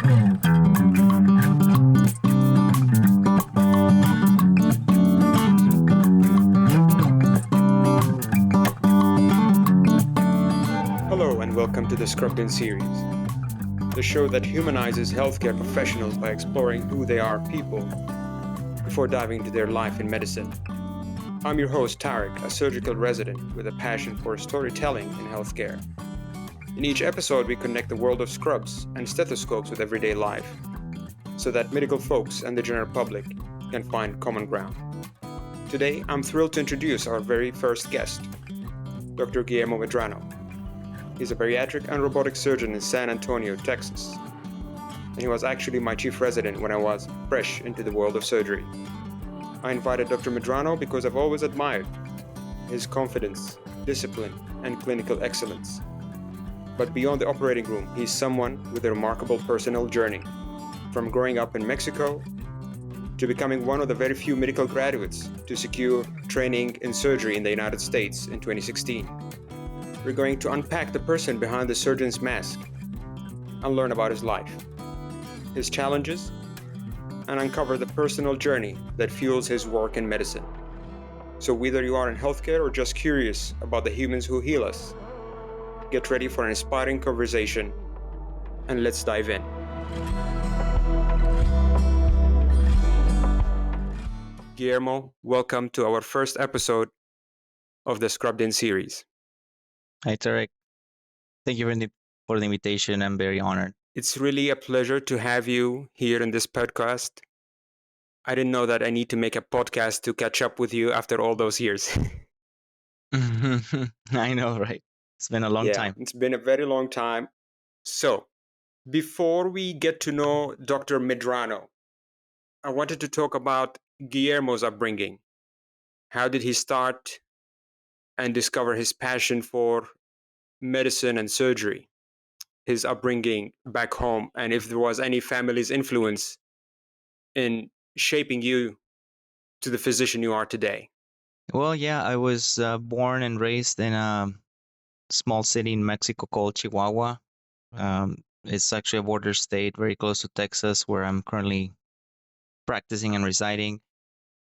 Hello and welcome to the Scrubbed In series, the show that humanizes healthcare professionals by exploring who they are people before diving into their life in medicine. I'm your host Tarek, a surgical resident with a passion for storytelling in healthcare. In each episode, we connect the world of scrubs and stethoscopes with everyday life, so that medical folks and the general public can find common ground. Today, I'm thrilled to introduce our very first guest, Dr. Guillermo Medrano. He's a bariatric and robotic surgeon in San Antonio, Texas, and he was actually my chief resident when I was fresh into the world of surgery. I invited Dr. Medrano because I've always admired his confidence, discipline, and clinical excellence. But beyond the operating room, he's someone with a remarkable personal journey, from growing up in Mexico to becoming one of the very few medical graduates to secure training in surgery in the United States in 2016. We're going to unpack the person behind the surgeon's mask and learn about his life, his challenges, and uncover the personal journey that fuels his work in medicine. So whether you are in healthcare or just curious about the humans who heal us, get ready for an inspiring conversation, and let's dive in. Guillermo, welcome to our first episode of the Scrubbed In series. Hi, Tarek. Thank you for the invitation. I'm very honored. It's really a pleasure to have you here in this podcast. I didn't know that I need to make a podcast to catch up with you after all those years. I know, right? It's been a long time. It's been a very long time. So, before we get to know Dr. Medrano, I wanted to talk about Guillermo's upbringing. How did he start and discover his passion for medicine and surgery? His upbringing back home, and if there was any family's influence in shaping you to the physician you are today. Well, yeah, I was born and raised in a small city in Mexico called Chihuahua. It's actually a border state very close to Texas, where I'm currently practicing and residing.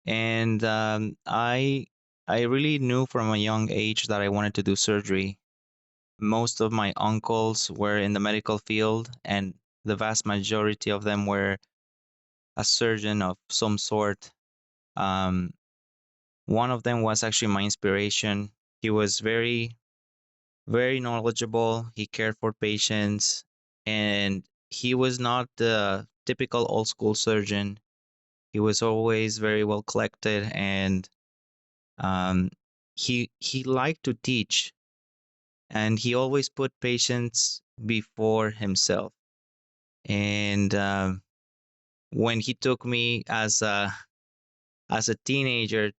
And I really knew from a young age that I wanted to do surgery. Most of my uncles were in the medical field, and the vast majority of them were a surgeon of some sort. One of them was actually my inspiration. He was very, very knowledgeable. He cared for patients, and he was not the typical old school surgeon. He was always very well collected, and he liked to teach, and he always put patients before himself. And when he took me as a teenager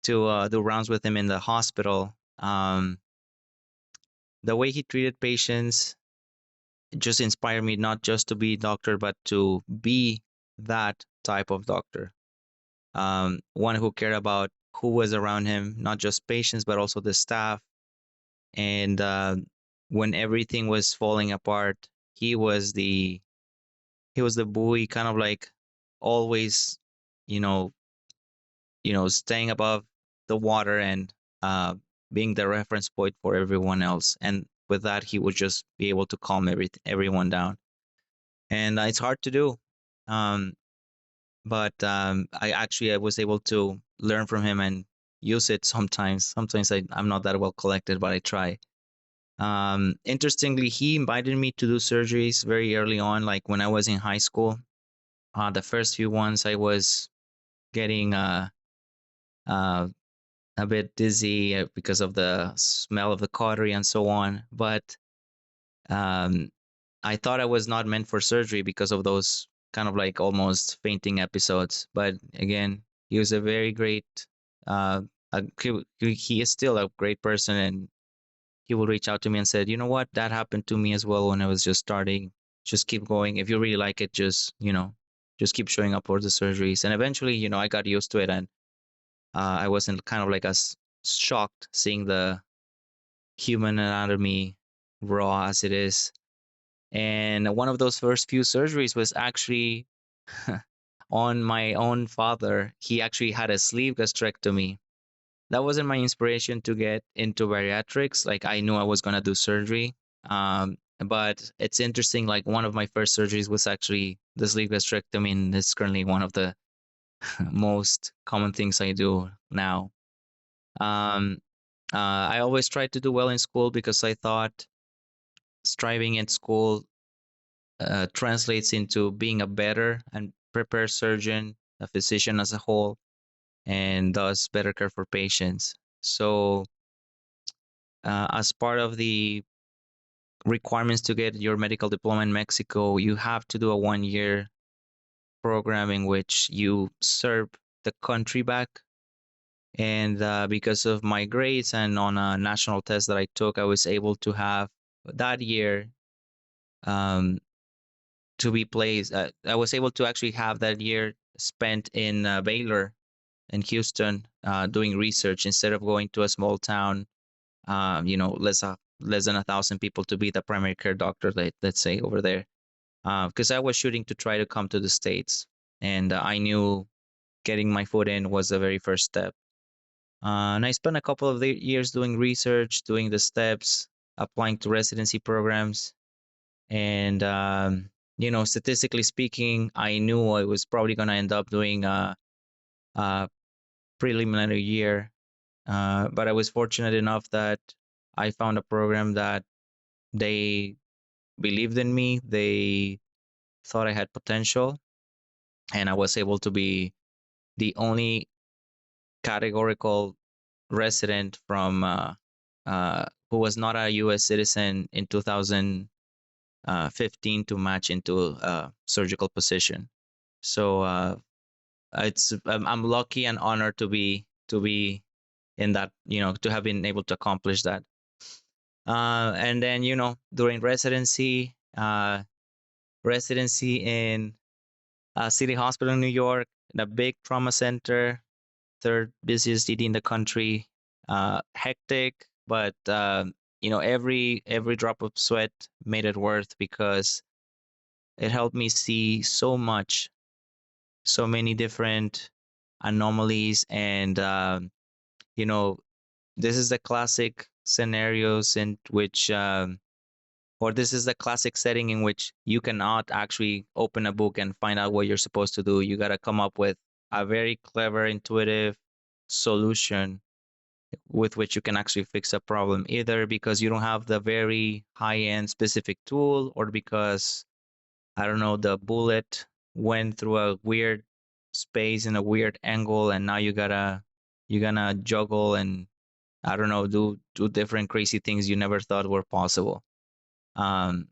to do rounds with him in the hospital, the way he treated patients just inspired me not just to be a doctor, but to be that type of doctor. One who cared about who was around him, not just patients, but also the staff. And when everything was falling apart, he was the buoy, kind of like always, you know, staying above the water and being the reference point for everyone else. And with that, he would just be able to calm everyone down. And it's hard to do, but I was able to learn from him and use it sometimes. Sometimes I'm not that well collected, but I try. Interestingly, he invited me to do surgeries very early on, like when I was in high school. The first few ones, I was getting a bit dizzy because of the smell of the cautery and so on. But I thought I was not meant for surgery because of those kind of like almost fainting episodes. But again, he was a very great, he is still a great person, and he will reach out to me and said, you know what, that happened to me as well when I was just starting. Just keep going. If you really like it, just keep showing up for the surgeries. And eventually, I got used to it, and I wasn't kind of like as shocked seeing the human anatomy raw as it is. And one of those first few surgeries was actually on my own father. He actually had a sleeve gastrectomy. That wasn't my inspiration to get into bariatrics. Like, I knew I was going to do surgery. But it's interesting, like one of my first surgeries was actually the sleeve gastrectomy, and it's currently one of the most common things I do now. Um, I always tried to do well in school because I thought striving in school translates into being a better and prepared surgeon, a physician as a whole, and thus better care for patients. So, as part of the requirements to get your medical diploma in Mexico, you have to do a 1 year program in which you serve the country back. And because of my grades and on a national test that I took, I was able to have that year um, to be placed. I was able to actually have that year spent in Baylor in Houston doing research instead of going to a small town, less than 1,000 people to be the primary care doctor, let's say over there. Because I was shooting to try to come to the States, and I knew getting my foot in was the very first step. And I spent a couple of years doing research, doing the steps, applying to residency programs, and statistically speaking, I knew I was probably going to end up doing a preliminary year. But I was fortunate enough that I found a program that they believed in me. They thought I had potential, and I was able to be the only categorical resident from who was not a U.S. citizen in 2015 to match into a surgical position. So I'm lucky and honored to be in that, to have been able to accomplish that. And then, during residency in City Hospital in New York, the big trauma center, third busiest city in the country. Hectic, but every drop of sweat made it worth, because it helped me see so much, so many different anomalies, and you know this is the classic scenarios in which or this is the classic setting in which you cannot actually open a book and find out what you're supposed to do. You got to come up with a very clever, intuitive solution with which you can actually fix a problem, either because you don't have the very high-end specific tool, or because, I don't know, the bullet went through a weird space in a weird angle, and now you gotta juggle and, I don't know, do different crazy things you never thought were possible. Um,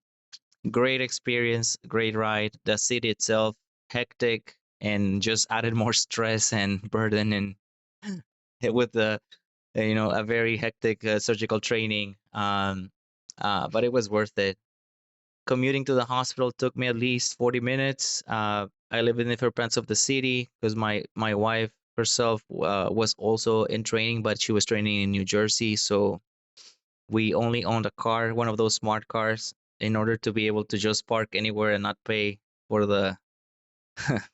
Great experience, great ride. The city itself, hectic, and just added more stress and burden, and with the a very hectic surgical training. But it was worth it. Commuting to the hospital took me at least 40 minutes. I live in different parts of the city because my wife herself was also in training, but she was training in New Jersey. So we only owned a car, one of those smart cars, in order to be able to just park anywhere and not pay for the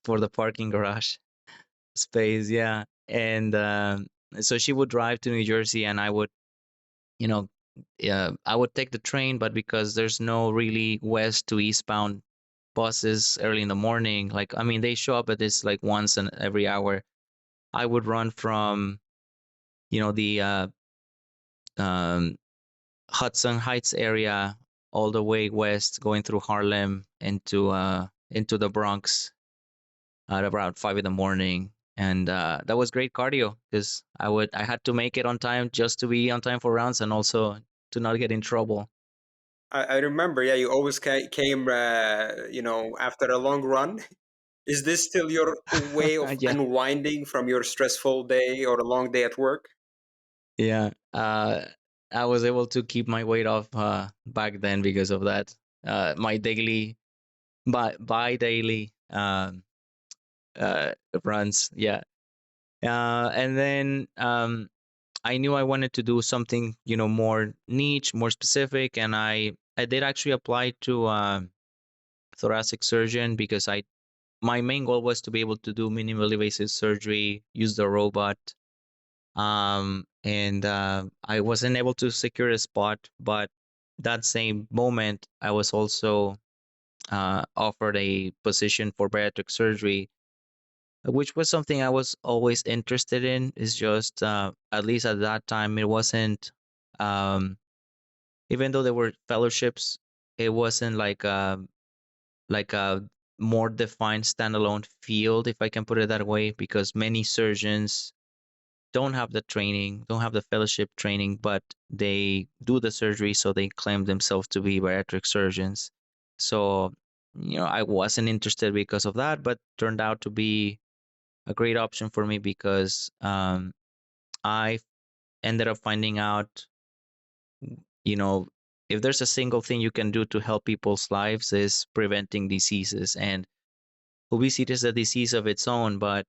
for the parking garage space. Yeah. And so she would drive to New Jersey, and I would, you know, I would take the train, but because there's no really west to eastbound buses early in the morning, like, I mean, they show up at this like once in every hour. I would run from, the um, Hudson Heights area all the way west, going through Harlem into the Bronx at around 5 in the morning. And that was great cardio, because I had to make it on time just to be on time for rounds, and also to not get in trouble. I remember, yeah, you always came, after a long run. Is this still your way of Yeah, unwinding from your stressful day or a long day at work? yeah. I was able to keep my weight off back then because of that. My daily, by daily uh, runs. Yeah. And then I knew I wanted to do something, more niche, more specific, and I I did actually apply to thoracic surgeon because I my main goal was to be able to do minimal invasive surgery, use the robot. And I wasn't able to secure a spot, but that same moment, I was also offered a position for bariatric surgery, which was something I was always interested in. It's just, at least at that time, it wasn't, um, even though there were fellowships, it wasn't like a more defined standalone field, if I can put it that way, because many surgeons don't have the training, don't have the fellowship training, but they do the surgery, so they claim themselves to be bariatric surgeons. So, I wasn't interested because of that, but turned out to be a great option for me because I ended up finding out, you know, if there's a single thing you can do to help people's lives is preventing diseases. And obesity is a disease of its own, but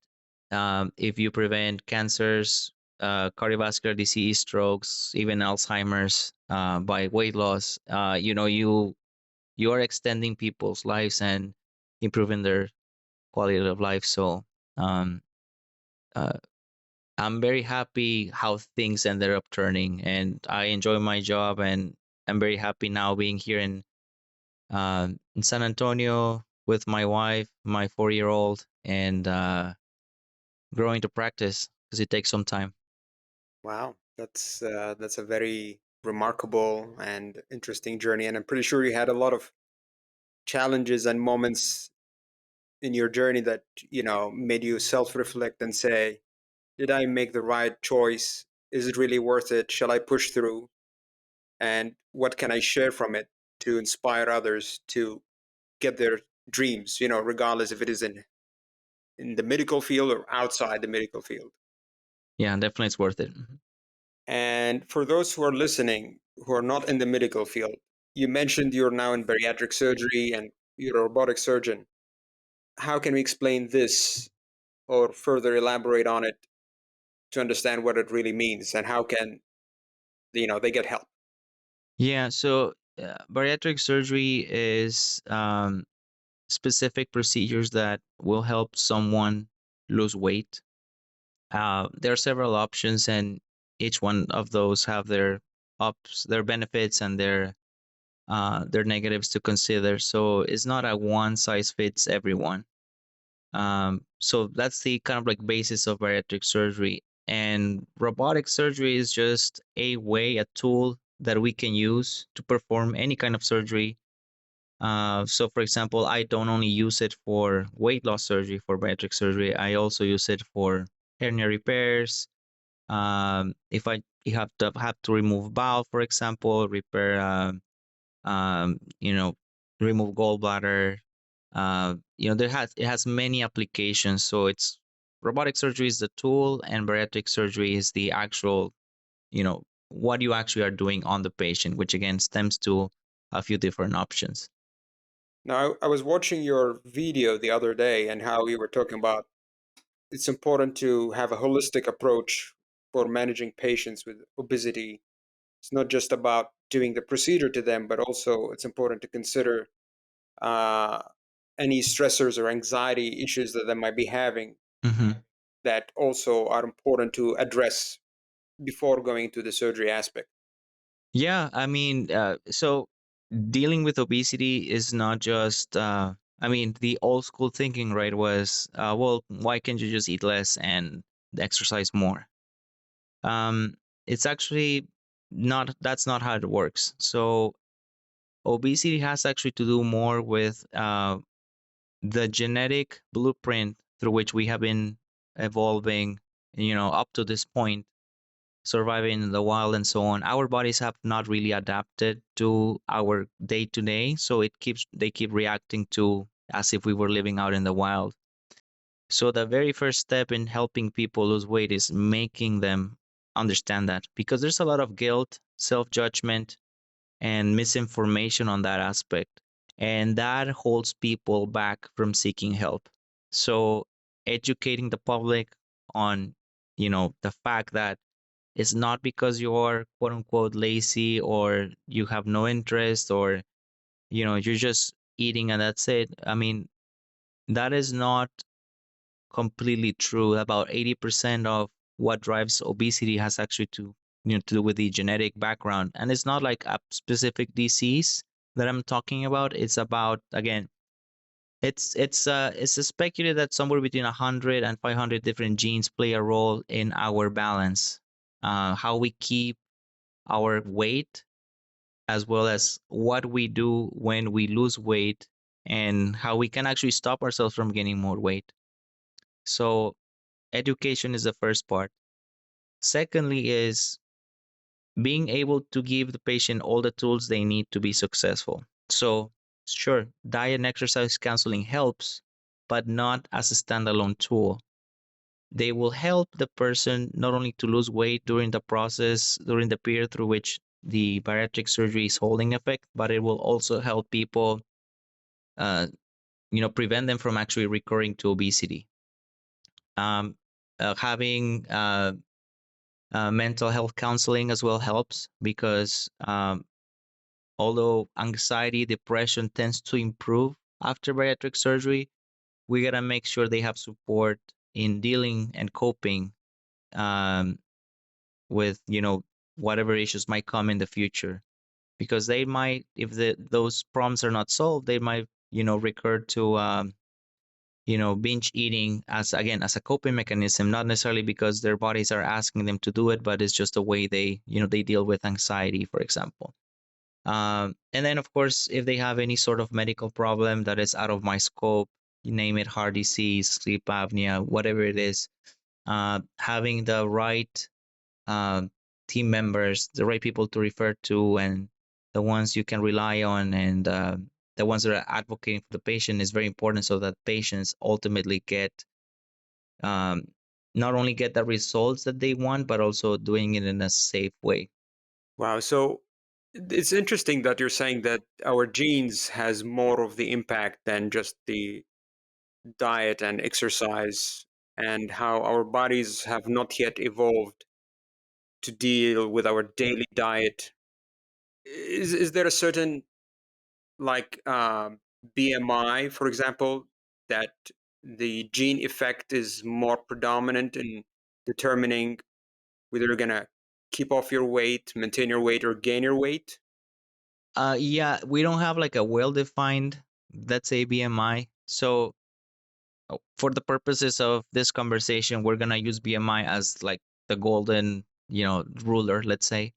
if you prevent cancers, cardiovascular disease, strokes, even Alzheimer's by weight loss, you are extending people's lives and improving their quality of life. So um, uh, I'm very happy how things ended up turning, and I enjoy my job, and I'm very happy now being here in San Antonio with my wife, my 4-year-old, and growing to practice because it takes some time. Wow, that's a very remarkable and interesting journey, and I'm pretty sure you had a lot of challenges and moments in your journey that made you self-reflect and say, did I make the right choice? Is it really worth it? Shall I push through? And what can I share from it to inspire others to get their dreams, regardless if it is in the medical field or outside the medical field. Yeah, definitely it's worth it. Mhm. And for those who are listening who are not in the medical field, you mentioned you're now in bariatric surgery and you're a robotic surgeon. How can we explain this or further elaborate on it to understand what it really means and how can they get help? Yeah, so bariatric surgery is specific procedures that will help someone lose weight. There are several options, and each one of those have their benefits and their negatives to consider. So it's not a one size fits everyone. So that's the kind of like basis of bariatric surgery. And robotic surgery is just a tool that we can use to perform any kind of surgery. So, for example, I don't only use it for weight loss surgery, for bariatric surgery. I also use it for hernia repairs. If you have to remove bowel, for example, repair, um, you know, remove gallbladder. It has many applications. So it's robotic surgery is the tool, and bariatric surgery is the actual, what you actually are doing on the patient, which again stems to a few different options. Now, I was watching your video the other day and how you were talking about it's important to have a holistic approach for managing patients with obesity. It's not just about doing the procedure to them, but also it's important to consider uh, any stressors or anxiety issues that they might be having Hmm. that also are important to address before going to the surgery aspect. Yeah, I mean, so dealing with obesity is not just, I mean, the old school thinking, right, was, well, why can't you just eat less and exercise more? Um, it's actually not, that's not how it works. So obesity has actually to do more with the genetic blueprint through which we have been evolving, up to this point, surviving in the wild and so on. Our bodies have not really adapted to our day to day, so they keep reacting to as if we were living out in the wild. So the very first step in helping people lose weight is making them understand that, because there's a lot of guilt, self-judgment, and misinformation on that aspect, and that holds people back from seeking help. So educating the public on, the fact that It's not because you're quote unquote lazy or you have no interest or you're just eating and that's it. I mean, that is not completely true. About 80% of what drives obesity has actually to do with the genetic background, and it's not like a specific disease that I'm talking about. It's about, again, it's speculated that somewhere between 100 and 500 different genes play a role in our balance, how we keep our weight, as well as what we do when we lose weight, and how we can actually stop ourselves from gaining more weight. So education is the first part. Secondly is being able to give the patient all the tools they need to be successful. So sure, diet and exercise counseling helps, but not as a standalone tool. They will help the person not only to lose weight during the process, during the period through which the bariatric surgery is holding effect, but it will also help people, uh, prevent them from actually recurring to obesity. Having mental health counseling as well helps because although anxiety, depression tends to improve after bariatric surgery, we gotta make sure they have support in dealing and coping um, with whatever issues might come in the future, because they might, if those problems are not solved, they might recur to binge eating as, again, as a coping mechanism, not necessarily because their bodies are asking them to do it, but it's just the way they deal with anxiety, for example. And then, of course, if they have any sort of medical problem that is out of my scope, you name it, heart disease, sleep apnea, whatever it is, having the right uh, team members, the right people to refer to, and the ones you can rely on, and the ones that are advocating for the patient is very important, so that patients ultimately get um, not only get the results that they want, but also doing it in a safe way. Wow. So it's interesting that you're saying that our genes has more of the impact than just the diet and exercise, and how our bodies have not yet evolved to deal with our daily diet. Is there a certain, like, BMI, for example, that the gene effect is more predominant in determining whether you're gonna keep off your weight, maintain your weight, or gain your weight? Yeah, we don't have like a well-defined, let's say, BMI. So for the purposes of this conversation, we're gonna use BMI as like the golden, ruler, let's say,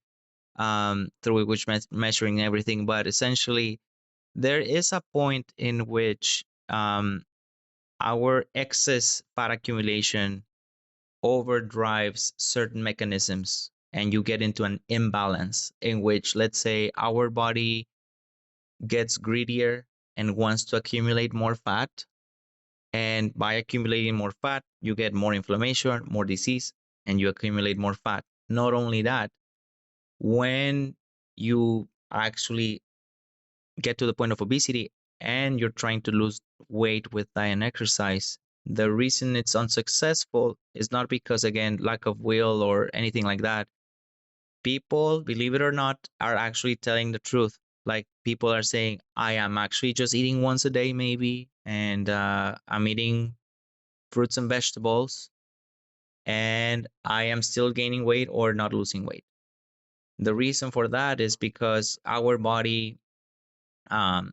through which measuring everything. But essentially, there is a point in which our excess fat accumulation overdrives certain mechanisms, and you get into an imbalance in which, let's say, our body gets greedier and wants to accumulate more fat. And by accumulating more fat, you get more inflammation, more disease, and you accumulate more fat. Not only that, when you actually get to the point of obesity and you're trying to lose weight with diet and exercise, the reason it's unsuccessful is not because, again, lack of will or anything like that. People, believe it or not, are actually telling the truth. Like, people are saying, I am actually just eating once a day, maybe, and I'm eating fruits and vegetables, and I am still gaining weight or not losing weight. The reason for that is because our body um,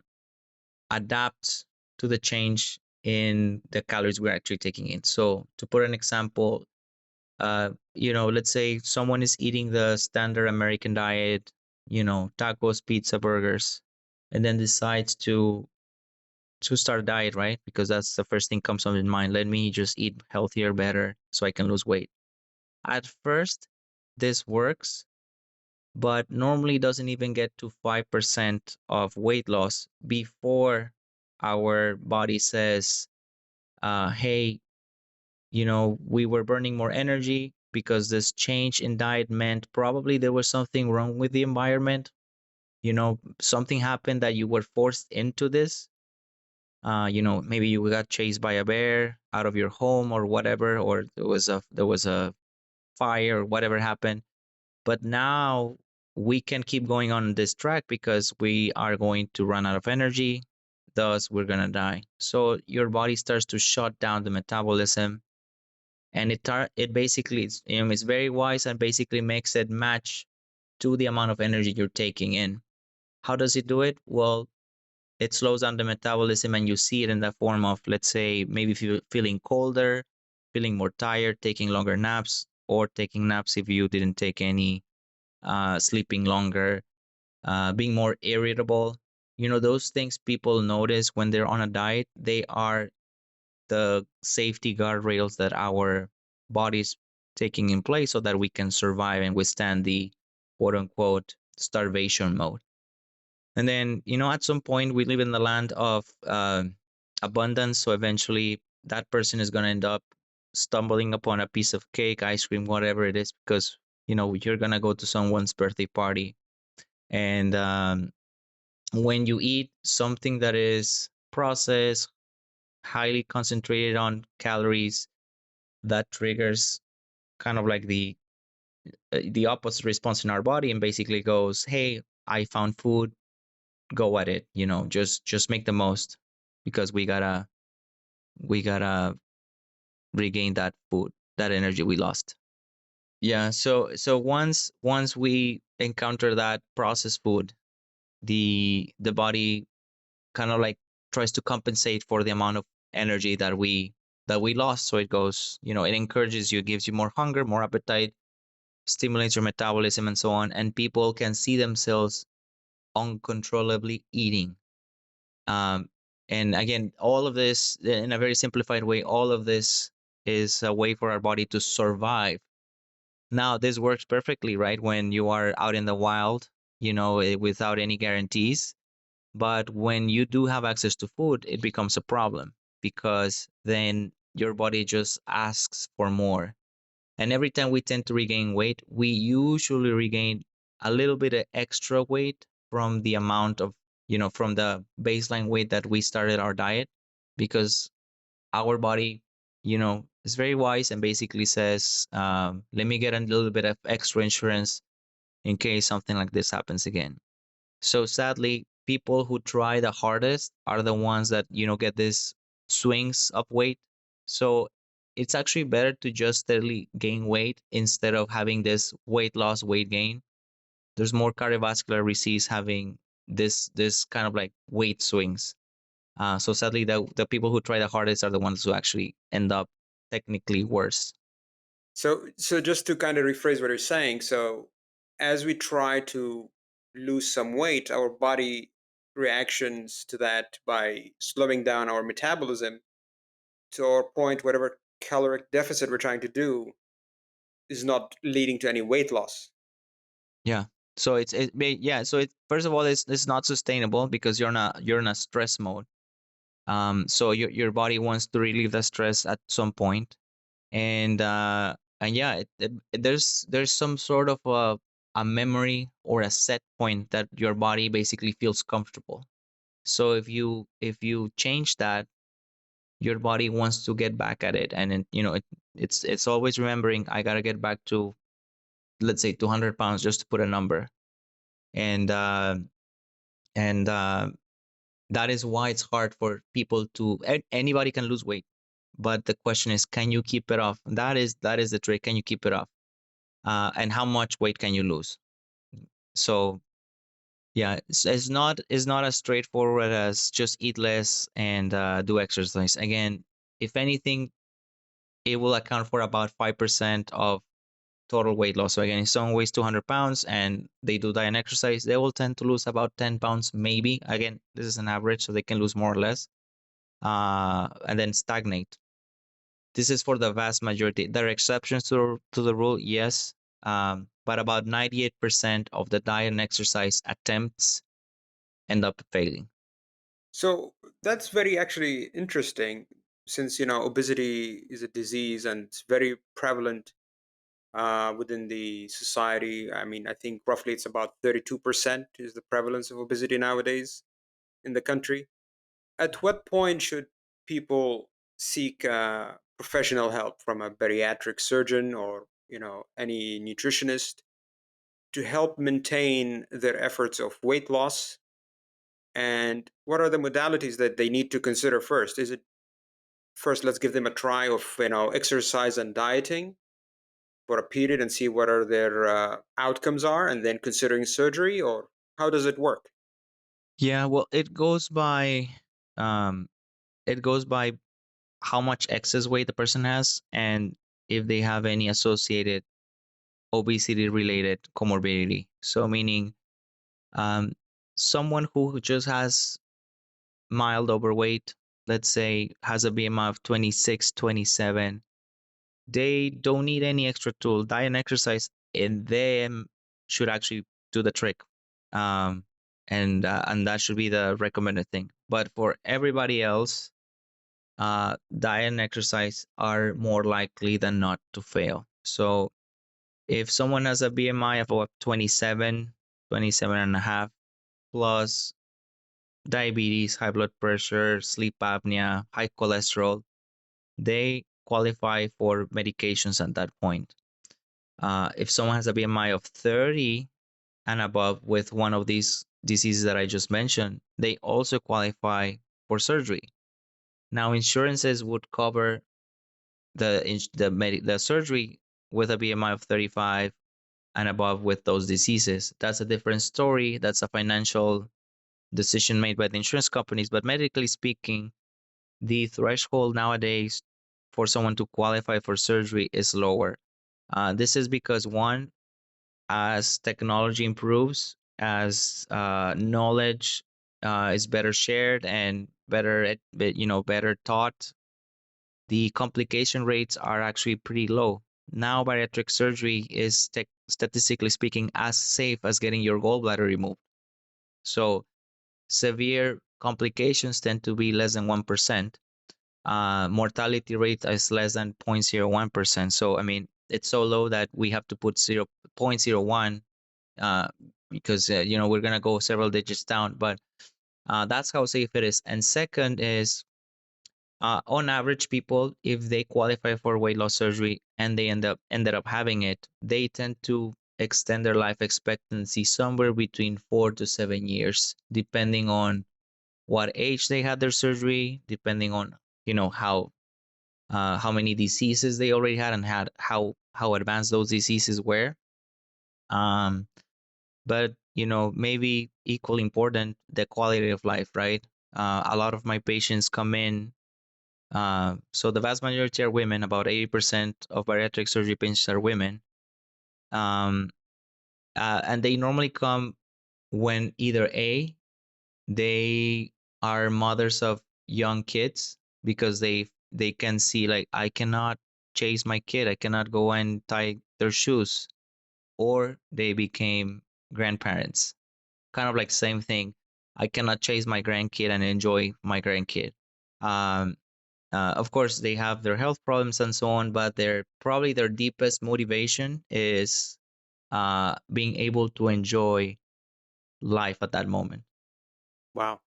adapts to the change in the calories we're actually taking in. So, to put an example, let's say someone is eating the standard American diet, tacos, pizza, burgers, and then decides to start a diet, right? Because that's the first thing comes on in mind. Let me just eat healthier, better, so I can lose weight. At first, this works, but normally doesn't even get to 5% of weight loss before our body says, hey, we were burning more energy because this change in diet meant probably there was something wrong with the environment. Something happened that you were forced into this. Maybe you got chased by a bear out of your home or whatever, or there was a fire or whatever happened. But now we can keep going on this track because we are going to run out of energy. Thus, we're going to die. So your body starts to shut down the metabolism, and it basically it's very wise and basically makes it match to the amount of energy you're taking in. How does it do it? Well, it slows down the metabolism, and you see it in the form of, let's say, maybe if you're feeling colder, feeling more tired, taking longer naps, or taking naps if you didn't take any, sleeping longer, being more irritable. Those things people notice when they're on a diet, they are the safety guardrails that our bodies taking in place so that we can survive and withstand the quote unquote starvation mode. And then, at some point, we live in the land of abundance. So eventually, that person is going to end up stumbling upon a piece of cake, ice cream, whatever it is, because, you're going to go to someone's birthday party. And when you eat something that is processed, highly concentrated on calories, that triggers kind of like the opposite response in our body, and basically goes, "Hey, I found food, go at it, just make the most, because we gotta regain that food, that energy we lost." Yeah, so once we encounter that processed food, the body kind of like tries to compensate for the amount of energy that we lost. So it goes, it encourages you, gives you more hunger, more appetite, stimulates your metabolism, and so on, and people can see themselves uncontrollably eating. Um, and again, all of this, in a very simplified way, all of this is a way for our body to survive. Now, this works perfectly, right? When you are out in the wild, without any guarantees. But when you do have access to food, it becomes a problem, because then your body just asks for more. And every time we tend to regain weight, we usually regain a little bit of extra weight from the amount of, from the baseline weight that we started our diet, because our body, is very wise and basically says, let me get a little bit of extra insurance in case something like this happens again. So sadly, people who try the hardest are the ones that, get these swings of weight. So it's actually better to just steadily gain weight instead of having this weight loss, weight gain. There's more cardiovascular disease having this kind of like weight swings. So sadly, the people who try the hardest are the ones who actually end up technically worse. So just to kind of rephrase what you're saying, so as we try to lose some weight, our body reactions to that by slowing down our metabolism to our point, whatever caloric deficit we're trying to do is not leading to any weight loss. Yeah. So yeah. So it first of all, it's not sustainable because you're in a stress mode. So your body wants to relieve the stress at some point, and yeah, there's some sort of a memory or a set point that your body basically feels comfortable. So if you change that, your body wants to get back at it, and it's always remembering, I gotta get back to, let's say, 200 pounds, just to put a number. And uh and uh that is why it's hard for people to anybody can lose weight, but the question is, can you keep it off? That is the trick. Can you keep it off? And how much weight can you lose? So yeah, it's not as straightforward as just eat less and do exercise. Again, if anything, it will account for about 5% of total weight loss. So again, if someone weighs 200 pounds and they do diet and exercise, they will tend to lose about 10 pounds, maybe. Again, this is an average, so they can lose more or less, and then stagnate. This is for the vast majority. There are exceptions to the rule, yes, but about 98% of the diet and exercise attempts end up failing. So that's very actually interesting, since obesity is a disease and it's very prevalent within the society. I mean, I think roughly it's about 32% is the prevalence of obesity nowadays in the country. At what point should people seek professional help from a bariatric surgeon or any nutritionist? to help maintain their efforts of weight loss? And what are the modalities that they need to consider first? Is it first, let's give them a try of exercise and dieting for a period and see what are their outcomes are, and then considering surgery, or how does it work? Yeah, well, um, it goes by how much excess weight the person has and if they have any associated obesity related comorbidity. So meaning um, someone who just has mild overweight, let's say has a BMI of 26, 27, they don't need any extra tool. Diet and exercise in them should actually do the trick. Um, and that should be the recommended thing. But for everybody else, diet and exercise are more likely than not to fail. So if someone has a BMI of about 27, 27 and a half, plus diabetes, high blood pressure, sleep apnea, high cholesterol, they qualify for medications at that point. If someone has a BMI of 30 and above with one of these diseases that I just mentioned, they also qualify for surgery. Now, insurances would cover the surgery with a BMI of 35 and above with those diseases. That's a different story. That's a financial decision made by the insurance companies. But medically speaking, the threshold nowadays for someone to qualify for surgery is lower. This is because one, as technology improves, as knowledge is better shared and better taught, the complication rates are actually pretty low. Now, bariatric surgery is statistically speaking as safe as getting your gallbladder removed. So severe complications tend to be less than 1%. Mortality rate is less than 0.01%. So, I mean, it's so low that we have to put 0.01 because, we're going to go several digits down. But that's how safe it is. And second is, on average, people, if they qualify for weight loss surgery and they ended up having it, they tend to extend their life expectancy somewhere between 4 to 7 years, depending on what age they had their surgery, depending on how many diseases they already had and had how advanced those diseases were. Um, but maybe equally important, the quality of life, right? A lot of my patients come in. So the vast majority are women. About 80% of bariatric surgery patients are women. Um, and they normally come when either A, they are mothers of young kids because they can see, like, I cannot chase my kid, I cannot go and tie their shoes, or they became grandparents, kind of like same thing. I cannot chase my grandkid and enjoy my grandkid. um, of course they have their health problems and so on, but their deepest motivation is being able to enjoy life at that moment. Wow.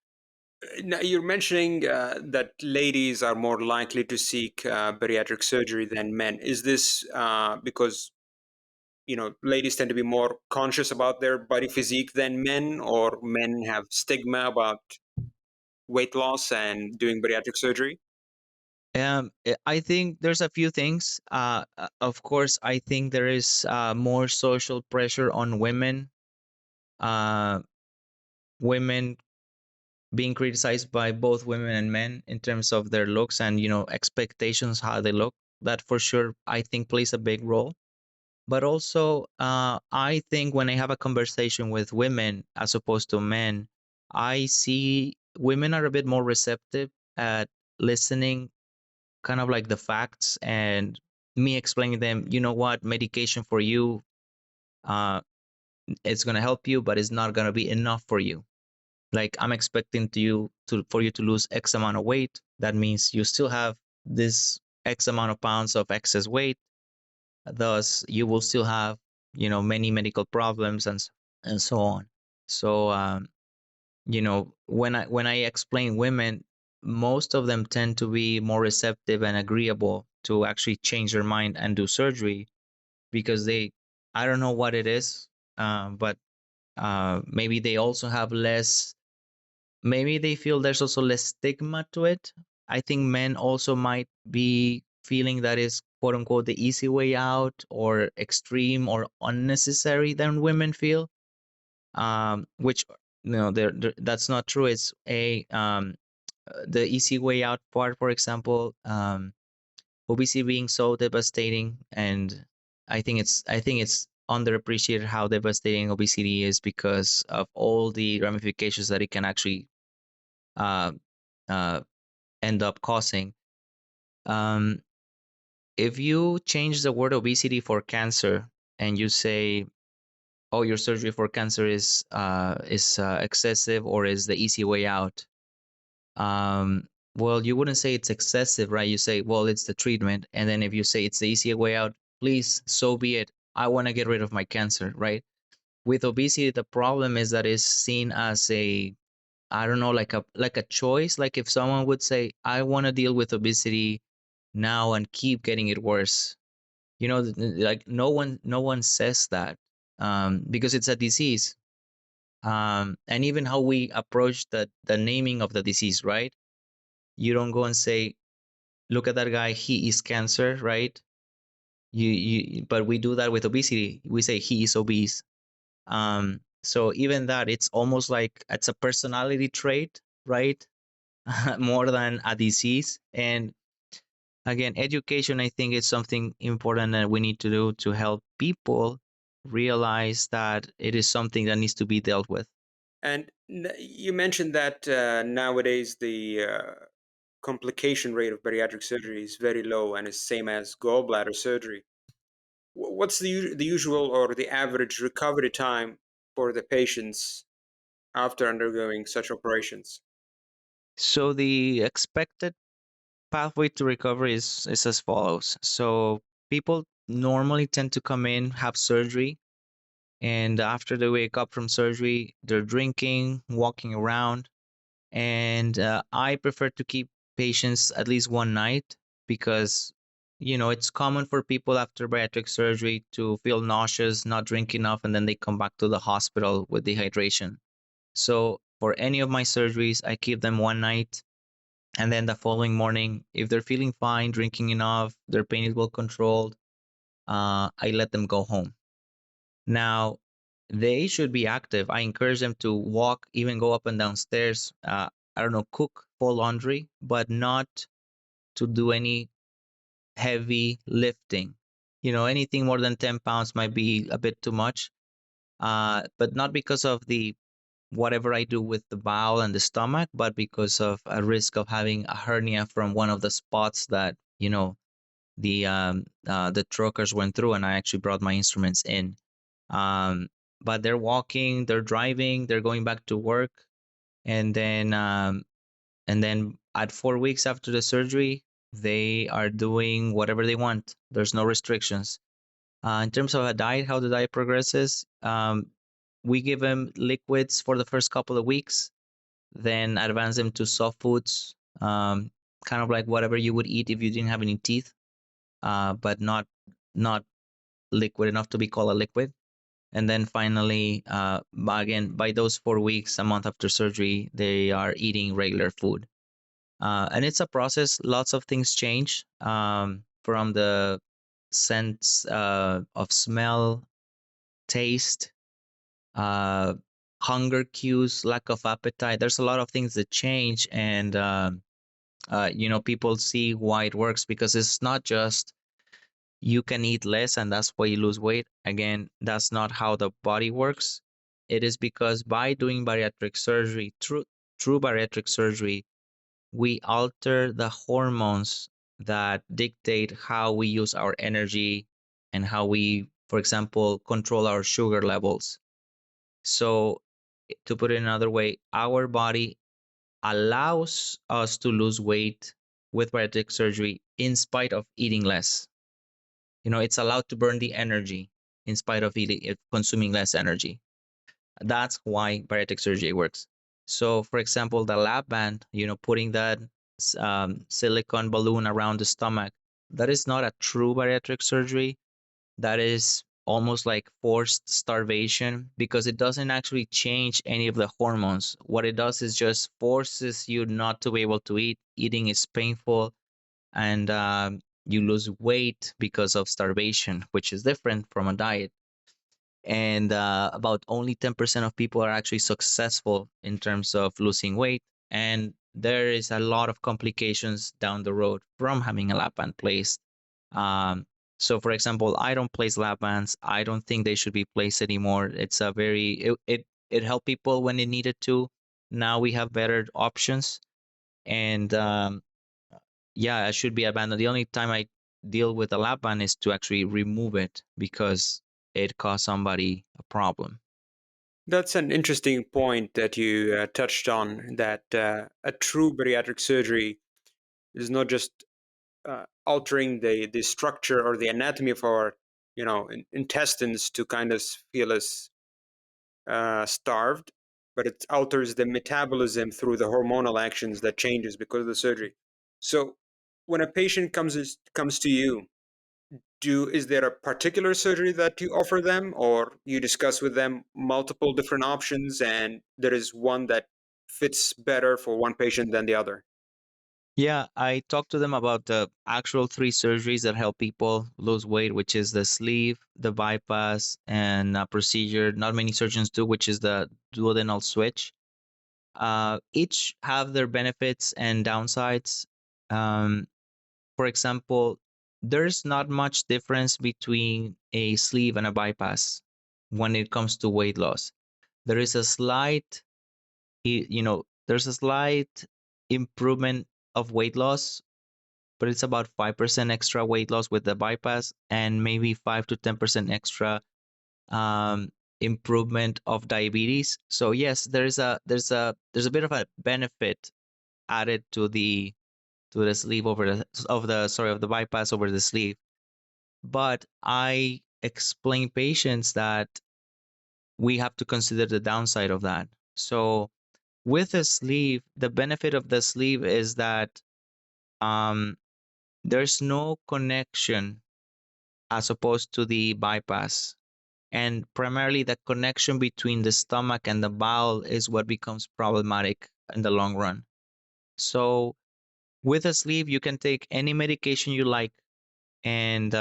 Now, you're mentioning that ladies are more likely to seek bariatric surgery than men. Is this because ladies tend to be more conscious about their body physique than men, or men have stigma about weight loss and doing bariatric surgery? I think there's a few things. Of course, I think there is more social pressure on women. Uh, women being criticized by both women and men in terms of their looks and expectations how they look. That for sure I think plays a big role. But also, I think when I have a conversation with women as opposed to men, I see women are a bit more receptive at listening kind of like the facts and me explaining them, what, medication for you, uh it's going to help you, but it's not going to be enough for you. Like, I'm expecting for you to lose X amount of weight. That means you still have this X amount of pounds of excess weight. Thus you will still have many medical problems and so on. So when I explain women, most of them tend to be more receptive and agreeable to actually change their mind and do surgery because I don't know what it is. but maybe they also have less. Maybe they feel there's also less stigma to it. I think men also might be feeling that is quote unquote the easy way out or extreme or unnecessary than women feel. Which that's not true. It's the easy way out part, for example, obesity being so devastating, and I think it's underappreciated how devastating obesity is because of all the ramifications that it can actually uh, uh, end up causing. Um, if you change the word obesity for cancer and you say, "Oh, your surgery for cancer is excessive or is the easy way out," um, well, you wouldn't say it's excessive, right? You say, "Well, it's the treatment," and then if you say it's the easy way out, please, so be it. I want to get rid of my cancer, right? With obesity, the problem is that it's seen as a, I don't know, like a choice. Like if someone would say, "I want to deal with obesity now and keep getting it worse," like no one says that, because it's a disease. And even how we approach the naming of the disease, right? You don't go and say, "Look at that guy, he is cancer," right? But we do that with obesity. We say he is obese. So even that, it's almost like it's a personality trait, right? More than a disease. And again, education, I think, is something important that we need to do to help people realize that it is something that needs to be dealt with. And you mentioned that nowadays the complication rate of bariatric surgery is very low and is same as gallbladder surgery. What's the usual or the average recovery time for the patients after undergoing such operations? So the expected pathway to recovery is as follows. So people normally tend to come in, have surgery, and after they wake up from surgery, they're drinking, walking around. And I prefer to keep patients at least one night because, it's common for people after bariatric surgery to feel nauseous, not drink enough, and then they come back to the hospital with dehydration. So for any of my surgeries, I keep them one night. And then the following morning, if they're feeling fine, drinking enough, their pain is well controlled, I let them go home. Now, they should be active. I encourage them to walk, even go up and down stairs. I don't know, cook, fold laundry, but not to do any heavy lifting. Anything more than 10 pounds might be a bit too much. But not because of the whatever I do with the bowel and the stomach, but because of a risk of having a hernia from one of the spots that, the truckers went through, and I actually brought my instruments in. Um, but they're walking, they're driving, they're going back to work, and then at 4 weeks after the surgery, they are doing whatever they want. There's no restrictions. In terms of a diet, how the diet progresses, we give them liquids for the first couple of weeks, then advance them to soft foods, kind of like whatever you would eat if you didn't have any teeth, but not liquid enough to be called a liquid. And then finally, again, by those 4 weeks, a month after surgery, they are eating regular food. And it's a process. Lots of things change, from the sense of smell, taste, uh, hunger cues, lack of appetite. There's a lot of things that change, and people see why it works, because it's not just you can eat less and that's why you lose weight. Again, that's not how the body works. It is because by doing bariatric surgery, true bariatric surgery, we alter the hormones that dictate how we use our energy and how we, for example, control our sugar levels. So, to put it another way, our body allows us to lose weight with bariatric surgery in spite of eating less. It's allowed to burn the energy in spite of consuming less energy. That's why bariatric surgery works. So, for example, the lap band, putting that silicone balloon around the stomach, that is not a true bariatric surgery. That is almost like forced starvation, because it doesn't actually change any of the hormones. What it does is just forces you not to be able to eat. Eating is painful, and you lose weight because of starvation, which is different from a diet. And about only 10% of people are actually successful in terms of losing weight. And there is a lot of complications down the road from having a lap band placed. Um, so, for example, I don't place lap bands. I don't think they should be placed anymore. It's a very it helped people when it needed to. Now we have better options, and yeah, it should be abandoned. The only time I deal with a lap band is to actually remove it because it caused somebody a problem. That's an interesting point that you touched on, that a true bariatric surgery is not just altering the structure or the anatomy of our intestines to kind of feel us starved, but it alters the metabolism through the hormonal actions that changes because of the surgery. So when a patient comes to you, is there a particular surgery that you offer them, or you discuss with them multiple different options and there is one that fits better for one patient than the other? Yeah, I talked to them about the actual three surgeries that help people lose weight, which is the sleeve, the bypass, and a procedure not many surgeons do, which is the duodenal switch. Each have their benefits and downsides. Um, for example, there's not much difference between a sleeve and a bypass when it comes to weight loss. There is a slight, there's a slight improvement of weight loss, but it's about 5% extra weight loss with the bypass, and maybe 5 to 10% extra um, improvement of diabetes. So yes, there's a bit of a benefit added to the sleeve over the bypass over the sleeve. But I explain patients that we have to consider the downside of that. So with a sleeve, the benefit of the sleeve is that um, there's no connection as opposed to the bypass. And primarily, the connection between the stomach and the bowel is what becomes problematic in the long run. So, with a sleeve, you can take any medication you like, and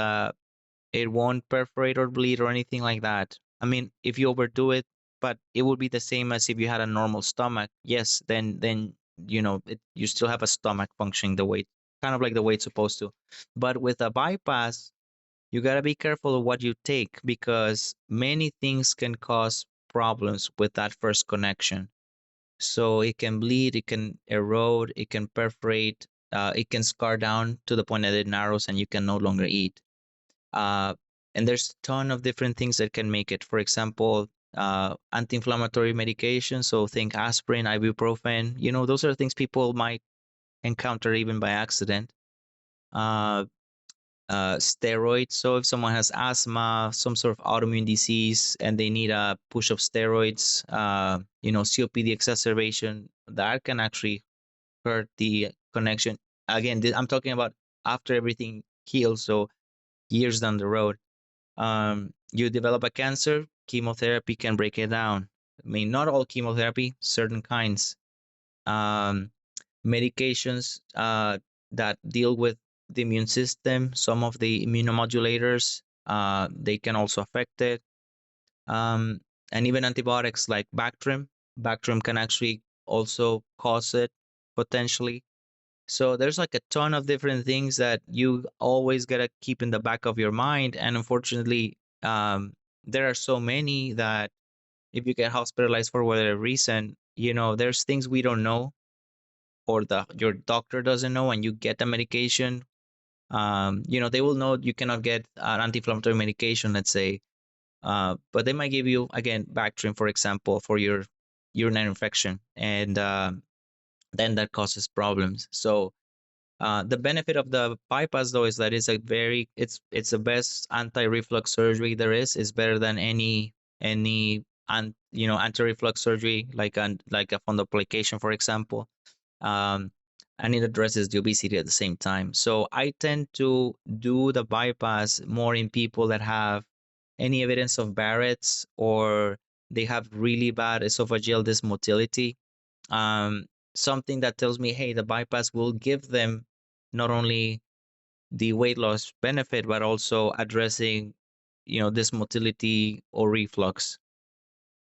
it won't perforate or bleed or anything like that. I mean, if you overdo it, but it would be the same as if you had a normal stomach. Yes, then you still have a stomach functioning the way, kind of like the way it's supposed to. But with a bypass, you got to be careful of what you take, because many things can cause problems with that first connection. So it can bleed, it can erode, it can perforate, it can scar down to the point that it narrows and you can no longer eat. Uh, and there's a ton of different things that can make it. For example, anti-inflammatory medication. So think aspirin, ibuprofen. Those are things people might encounter even by accident. Uh, Steroids. So if someone has asthma, some sort of autoimmune disease, and they need a push of steroids, COPD exacerbation, that can actually hurt the connection. Again, I'm talking about after everything heals, so years down the road. You develop a cancer, chemotherapy can break it down. I mean, not all chemotherapy, certain kinds. Um, Medications that deal with the immune system, some of the immunomodulators, they can also affect it. Um, and even antibiotics like Bactrim. Bactrim can actually also cause it potentially. So there's like a ton of different things that you always gotta keep in the back of your mind. And unfortunately, there are so many that if you get hospitalized for whatever reason, there's things we don't know, or your doctor doesn't know, and you get the medication. They will know you cannot get an anti-inflammatory medication, let's say, but they might give you again Bactrim, for example, for your urinary infection, and then that causes problems. So the benefit of the bypass, though, is that it's the best anti-reflux surgery there is. It's better than any anti-reflux surgery like a fundoplication, for example. Um, and it addresses the obesity at the same time. So I tend to do the bypass more in people that have any evidence of Barrett's, or they have really bad esophageal dysmotility, something that tells me, hey, the bypass will give them not only the weight loss benefit, but also addressing, this motility or reflux.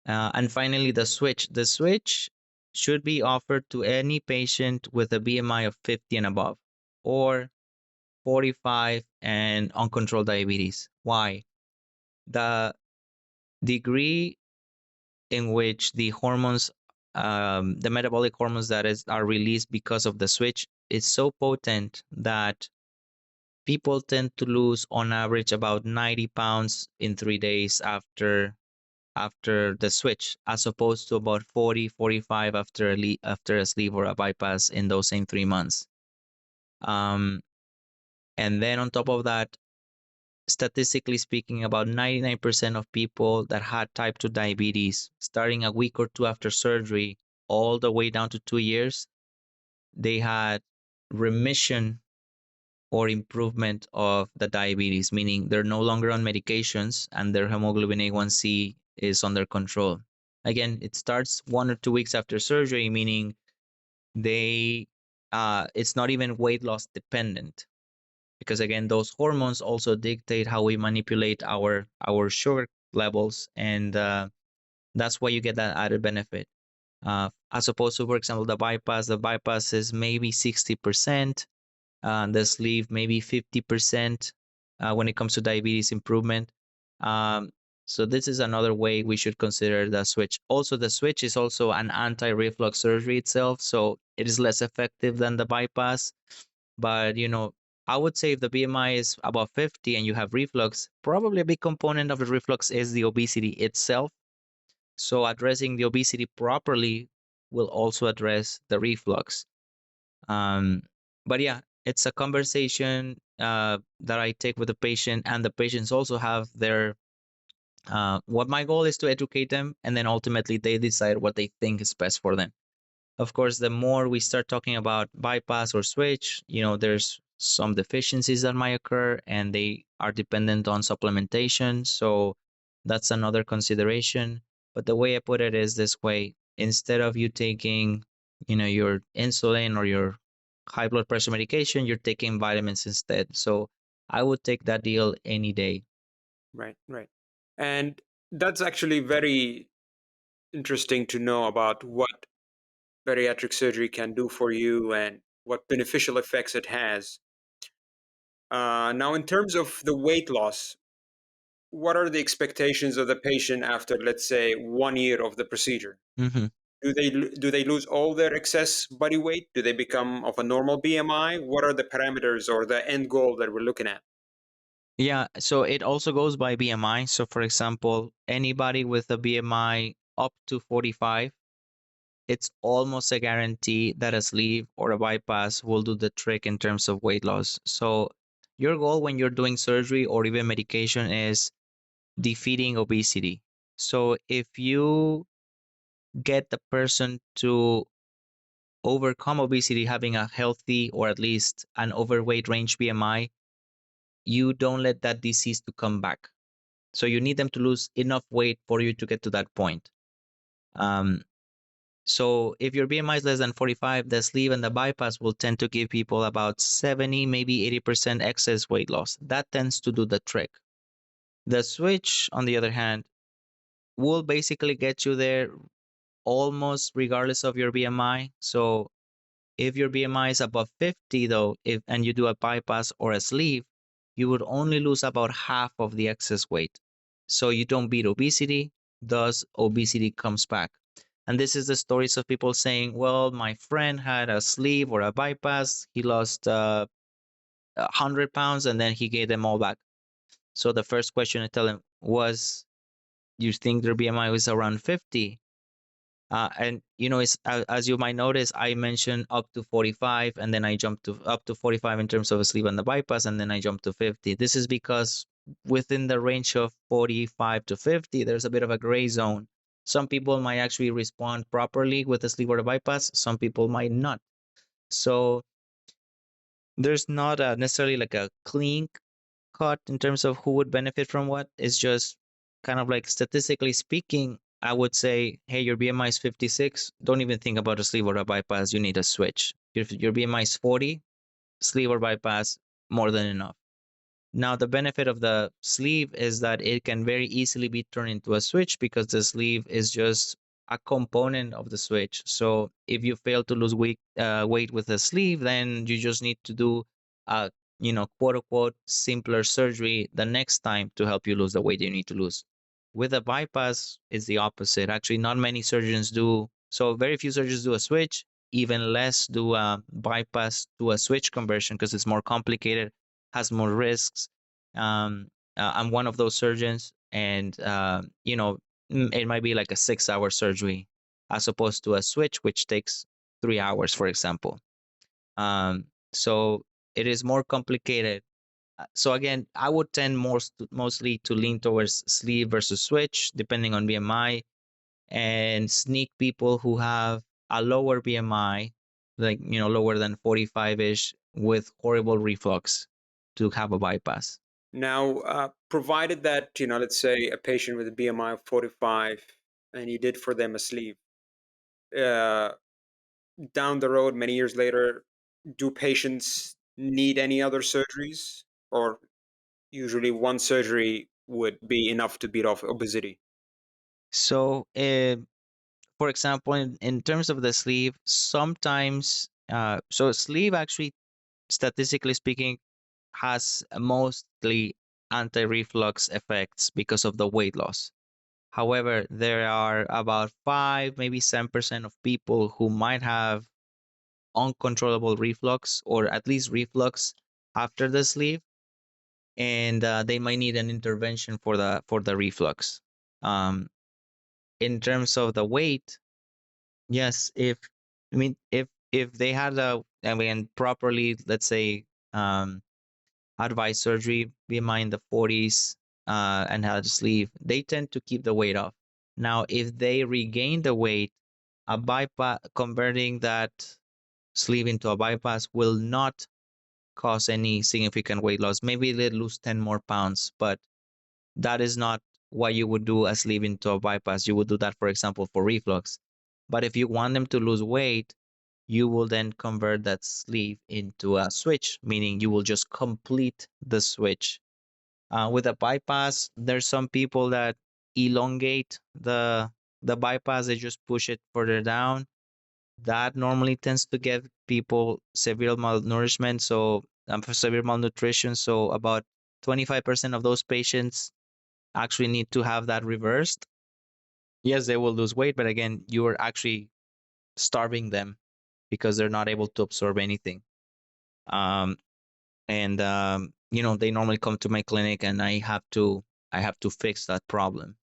And finally, the switch. The switch should be offered to any patient with a BMI of 50 and above, or 45 and uncontrolled diabetes. Why? The degree in which the hormones, the metabolic hormones are released because of the switch is so potent that people tend to lose on average about 90 pounds in 3 days after the switch, as opposed to about 40-45 after a sleeve or a bypass in those same 3 months. And then on top of that, statistically speaking, about 99% of people that had type 2 diabetes, starting a week or two after surgery, all the way down to 2 years, they had remission or improvement of the diabetes, meaning they're no longer on medications and their hemoglobin A1C is under control. Again, it starts 1 or 2 weeks after surgery, meaning it's not even weight loss dependent, because again, those hormones also dictate how we manipulate our sugar levels, and that's why you get that added benefit. As opposed to, for example, the bypass is maybe 60%, the sleeve maybe 50% when it comes to diabetes improvement. So this is another way we should consider the switch. Also, the switch is also an anti-reflux surgery itself, so it is less effective than the bypass. But I would say if the BMI is above 50 and you have reflux, probably a big component of the reflux is the obesity itself. So addressing the obesity properly will also address the reflux. But yeah, it's a conversation that I take with the patient, and the patients also have their what my goal is to educate them, and then ultimately they decide what they think is best for them. Of course, the more we start talking about bypass or switch, there's some deficiencies that might occur and they are dependent on supplementation. So that's another consideration. But the way I put it is this way: instead of you taking, your insulin or your high blood pressure medication, you're taking vitamins instead. So I would take that deal any day. Right, right. And that's actually very interesting to know about what bariatric surgery can do for you and what beneficial effects it has. Now, in terms of the weight loss, what are the expectations of the patient after, let's say, 1 year of the procedure? Mm-hmm. Do they lose all their excess body weight? Do they become of a normal BMI? What are the parameters or the end goal that we're looking at? Yeah, so it also goes by BMI. So, for example, anybody with a BMI up to 45, it's almost a guarantee that a sleeve or a bypass will do the trick in terms of weight loss. So, your goal when you're doing surgery or even medication is defeating obesity. So, if you get the person to overcome obesity having a healthy or at least an overweight range BMI, you don't let that disease to come back. So you need them to lose enough weight for you to get to that point. Um, so if your BMI is less than 45, the sleeve and the bypass will tend to give people about 70, maybe 80% excess weight loss. That tends to do the trick. The switch, on the other hand, will basically get you there almost regardless of your BMI. So if your BMI is above 50, though, and you do a bypass or a sleeve, you would only lose about half of the excess weight. So you don't beat obesity, thus obesity comes back. And this is the stories of people saying, well, my friend had a sleeve or a bypass, he lost 100 pounds and then he gave them all back. So the first question I tell him was, you think their BMI was around 50? And it's as you might notice, I mentioned up to 45, and then I jumped to up to 45 in terms of a sleeve and the bypass, and then I jumped to 50. This is because within the range of 45 to 50, there's a bit of a gray zone. Some people might actually respond properly with a sleeve or a bypass. Some people might not. So there's not necessarily like a clean cut in terms of who would benefit from what. It's just kind of like statistically speaking, I would say, hey, your BMI is 56. Don't even think about a sleeve or a bypass. You need a switch. If your BMI is 40, sleeve or bypass, more than enough. Now, the benefit of the sleeve is that it can very easily be turned into a switch because the sleeve is just a component of the switch. So if you fail to lose weight with a sleeve, then you just need to do a, quote unquote, simpler surgery the next time to help you lose the weight you need to lose. With a bypass, it's the opposite. Actually, not many surgeons do. So very few surgeons do a switch. Even less do a bypass to a switch conversion because it's more complicated, has more risks. I'm one of those surgeons, and it might be like a 6-hour surgery as opposed to a switch, which takes 3 hours, for example. So it is more complicated. So again, I would tend mostly to lean towards sleeve versus switch, depending on BMI, and sneak people who have a lower BMI, like lower than 45-ish, with horrible reflux, to have a bypass. Now, provided that, let's say a patient with a BMI of 45 and you did for them a sleeve, uh, down the road, many years later, do patients need any other surgeries? Or usually one surgery would be enough to beat off obesity? So, for example, in terms of the sleeve, sometimes, so sleeve actually, statistically speaking, has mostly anti-reflux effects because of the weight loss. However, there are about 5, maybe 7% of people who might have uncontrollable reflux, or at least reflux after the sleeve, and they might need an intervention for the reflux. Um, in terms of the weight, yes, if they had properly, let's say, advised surgery, BMI in the 40s, and had a sleeve, they tend to keep the weight off. Now, if they regain the weight, a bypass, converting that sleeve into a bypass, will not cause any significant weight loss. Maybe they lose 10 more pounds, but that is not what you would do a sleeve into a bypass. You would do that, for example, for reflux. But if you want them to lose weight, you will then convert that sleeve into a switch, meaning you will just complete the switch. With a bypass, there's some people that elongate the bypass. They just push it further down. That normally tends to get people severe malnourishment, so for severe malnutrition. So about 25% of those patients actually need to have that reversed. Yes, they will lose weight, but again, you are actually starving them because they're not able to absorb anything. Um, and they normally come to my clinic, and I have to fix that problem.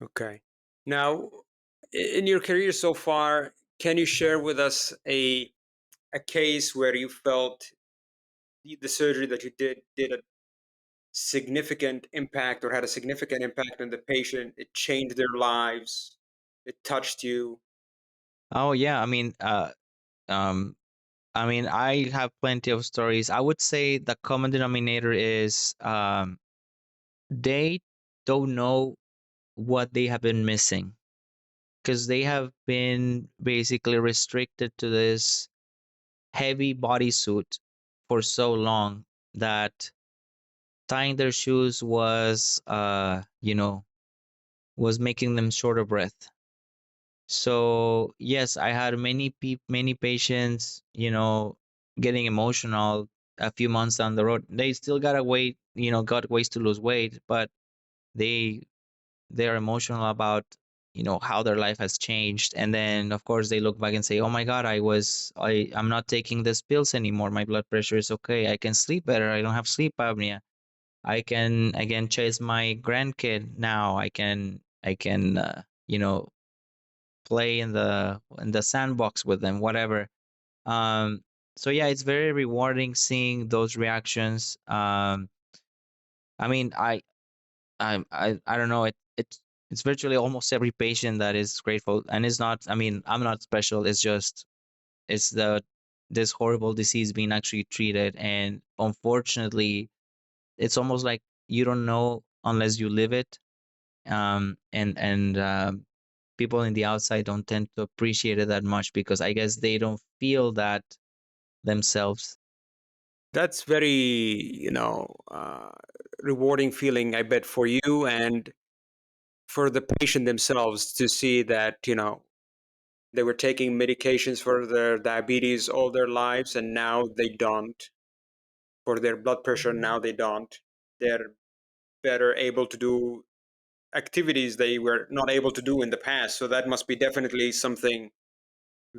Okay. Now, in your career so far, can you share with us a case where you felt the surgery that you did a significant impact or had a significant impact on the patient? It changed their lives. It touched you. Oh yeah, um, I have plenty of stories. I would say the common denominator is they don't know what they have been missing because they have been basically restricted to this heavy bodysuit for so long that tying their shoes was making them short of breath. So yes, I had many patients, getting emotional a few months down the road. They still gotta wait, got ways to lose weight, but they they're emotional about how their life has changed. And then of course they look back and say, oh my god, I'm not taking these pills anymore. My blood pressure is okay. I can sleep better. I don't have sleep apnea. I can again chase my grandkid now. I can play in the sandbox with them, whatever. um so yeah, it's very rewarding seeing those reactions. I mean I don't know, it's virtually almost every patient that is grateful, and it's not, I'm not special. It's just, it's the this horrible disease being actually treated. And unfortunately, it's almost like you don't know unless you live it. And people in the outside don't tend to appreciate it that much because I guess they don't feel that themselves. That's very, rewarding feeling, I bet, for you and for the patient themselves to see that, they were taking medications for their diabetes all their lives and now they don't. For their blood pressure, now they don't. They're better able to do activities they were not able to do in the past. So that must be definitely something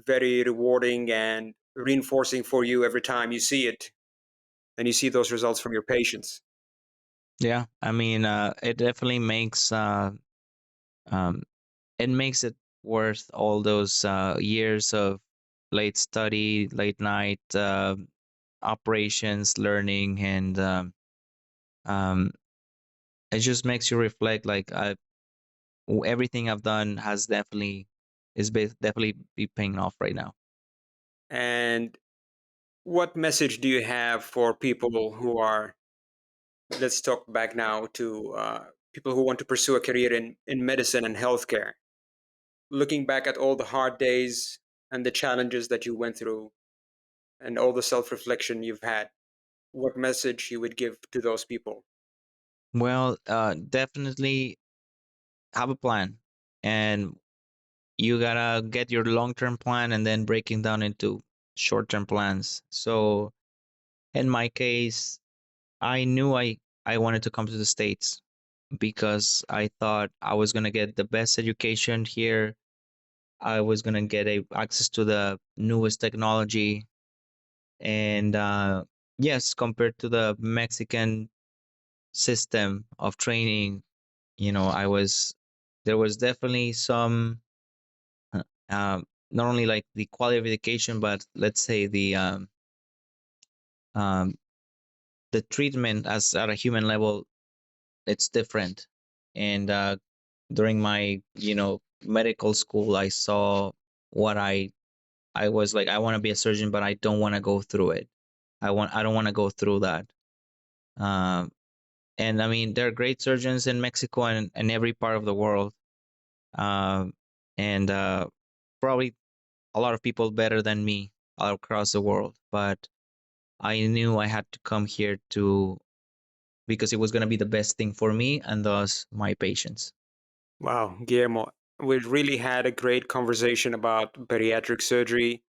very rewarding and reinforcing for you every time you see it and you see those results from your patients. Yeah, I mean, it definitely um, makes it worth all those years of late study, late night operations, learning, and um, it just makes you reflect. Like everything I've done has definitely be paying off right now. And what message do you have for people who are, let's talk back now to people who want to pursue a career in medicine and healthcare? Looking back at all the hard days and the challenges that you went through and all the self reflection you've had, what message you would give to those people? Well, definitely have a plan, and you gotta get your long-term plan and then breaking down into short-term plans. So in my case, I knew I wanted to come to the States because I thought I was gonna get the best education here. I was gonna get access to the newest technology, and yes, compared to the Mexican system of training, I was there was definitely some not only like the quality of education, but let's say um, the treatment as at a human level, it's different. And during my medical school, I saw what I was like. I want to be a surgeon, but I don't want to go through it. I don't want to go through that. Um, and I mean, there are great surgeons in Mexico and every part of the world. Um, and probably a lot of people better than me all across the world. But I knew I had to come here to because it was going to be the best thing for me and thus my patients. Wow, Guillermo, we really had a great conversation about bariatric surgery,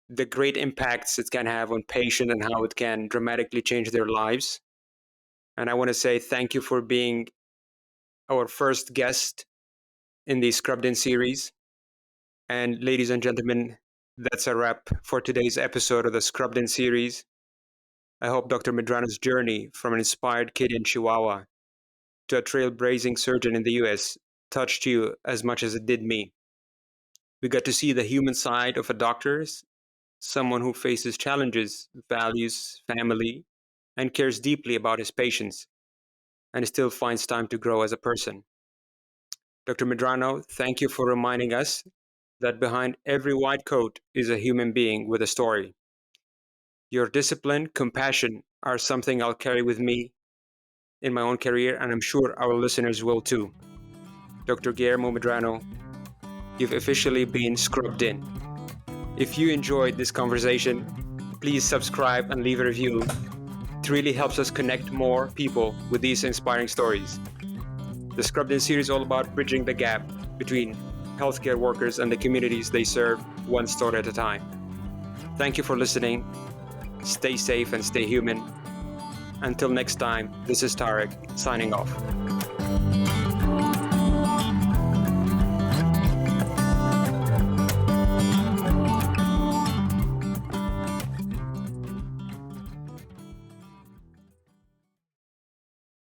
the great impacts it can have on patients and how it can dramatically change their lives. And I want to say thank you for being our first guest in the Scrubbed In series. And ladies and gentlemen, that's a wrap for today's episode of the Scrubbed In series. I hope Dr. Medrano's journey from an inspired kid in Chihuahua to a trailblazing surgeon in the US touched you as much as it did me. We got to see the human side of a doctor, someone who faces challenges, values family, and cares deeply about his patients, and still finds time to grow as a person. Dr. Medrano, thank you for reminding us that behind every white coat is a human being with a story. Your discipline, compassion are something I'll carry with me in my own career, and I'm sure our listeners will too. Dr. Guillermo Medrano, you've officially been scrubbed in. If you enjoyed this conversation, please subscribe and leave a review. It really helps us connect more people with these inspiring stories. The Scrubbed In series is all about bridging the gap between healthcare workers and the communities they serve, one story at a time. Thank you for listening. Stay safe and stay human. Until next time, this is Tarek signing off.